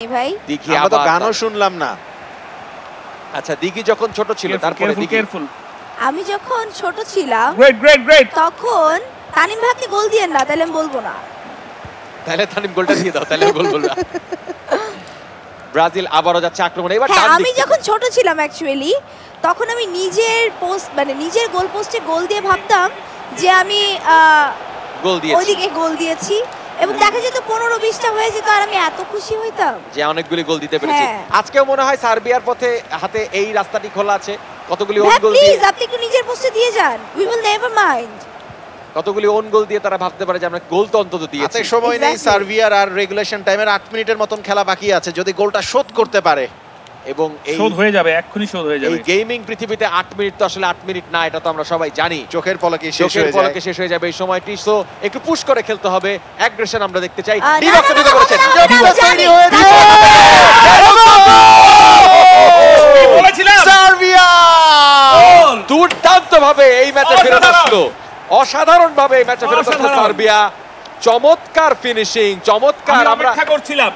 ভাই দিঘি আমরা তো গানও শুনলাম না। আচ্ছা দিঘি যখন ছোট ছিল তারপরে দিঘি আমি যখন ছোট ছিলাম গ্রেট তখন তানিম ভাইকে গোল দিয়েন না তাহলে আমি বলবো না। তাহলে তানিম গোলটা দিয়ে দাও তাহলে গোল বলবা। ব্রাজিল আবারও যাচ্ছে আক্রমণে এবার হ্যাঁ ডান আমি যখন ছোট ছিলাম অ্যাকচুয়ালি তখন আমি নিজের পোস্ট মানে নিজের গোল পোস্টে গোল দিয়ে ভাবতাম যে আমি গোল দিয়েছি ওইদিকে গোল দিয়েছি এবং দেখা যেত 15-20টা হয়ে যেত আর আমি এত খুশি হইতাম যে অনেকগুলি গোল দিতে পেরেছি। হ্যাঁ। আজকেও মনে হয় সার্বিয়ার পথে হাতে এই রাস্তাটি খোলা আছে। কতগুলি ওন ভাই গোল দিয়ে প্লিজ আপনি একটু নিজের পোস্টে দিয়ে যান উই উইল নেভার মাইন্ড। কতগুলি ওন গোল দিয়ে তারা ভাবতে পারে যে আমরা গোল তো অন্তত দিয়েছি। হাতে সময় নেই সার্বিয়ার আর রেগুলেশন টাইমের 8 মিনিটের মতন খেলা বাকি আছে। যদি গোলটা শোধ করতে পারে এবং এই শোধ হয়ে যাবে এক্ষুনি শোধ হয়ে যাবে। এই গেমিং পৃথিবীতে 8 মিনিট তো আসলে 8 মিনিট না এটা তো আমরা সবাই জানি। চোখের পলকে শেষ হয়ে যাবে এই সময়টি। সো একটু পুশ করে খেলতে হবে। অ্যাগ্রেশন আমরা দেখতে চাই। না, ডিবক্সে না, ঢুকে পড়েছে। না, না, ডিবক্স না, তৈরি না, হয়েছে। বলেছিলাম সার্বিয়া গোল! দুর্দান্তভাবে এই ম্যাচে ফেরত আসলো। অসাধারণভাবে এই ম্যাচে ফেরত আসলো অসাধারণ। সার্বিয়া। চমৎকার ফিনিশিং, চমৎকার। আমি আমরা অপেক্ষা করছিলাম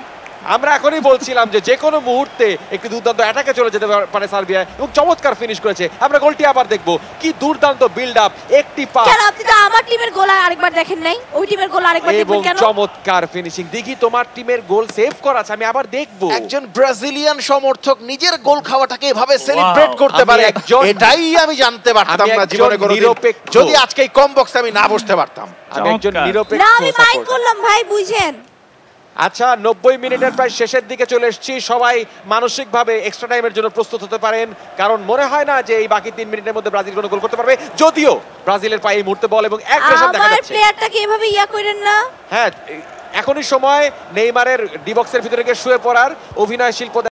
আমরা এখনই বলছিলাম যে যে কোনো মুহূর্তে একটি দুর্দান্ত অ্যাটাকে চলে যেতে পারে সার্বিয়া এবং চমৎকার ফিনিশ করেছে। আমরা গোলটি আবার দেখব। কি দুর্দান্ত বিল্ড আপ, একটি পাস কেন আপনি তো আমার টিমের গোল আরেকবার দেখেন নাই? ওই টিমের গোল আরেকবার এবং দেখবেন কেন? চমৎকার ফিনিশিং। দেখি তোমার টিমের গোল সেভ করা আছে, আমি আবার দেখব। একজন ব্রাজিলিয়ান সমর্থক নিজের গোল খাওয়াটাকে এভাবে সেলিব্রেট করতে আমি পারে একজন- এটাই আমি জানতে পারতাম আমি না একজন জীবনে কোনোদিন। নিরপেক্ষ। যদি আজকে এই কম বক্সে আমি না বসতে পারতাম। আমি একজন চমৎকার। নিরপেক্ষ না আমি মাইন্ড সাপোর্টার। করলাম ভাই বুঝেন। আচ্ছা 90 মিনিটের প্রায় শেষের দিকে চলে এসেছি। সবাই মানসিকভাবে এক্সট্রা টাইমের জন্য প্রস্তুত হতে পারেন, কারণ মনে হয় না যে এই বাকি 3 মিনিটের মধ্যে ব্রাজিল কোনো গোল করতে পারবে। যদিও ব্রাজিলের পায়ে এই মুহূর্তে বল এবং অ্যাগ্রেশন দেখা আমার যাচ্ছে। প্লেয়ারটাকে এভাবে ইয়া করেন না। হ্যাঁ এখনই সময় নেইমারের ডি বক্সের ভিতরে গিয়ে শুয়ে পড়ার, অভিনয় শিল্প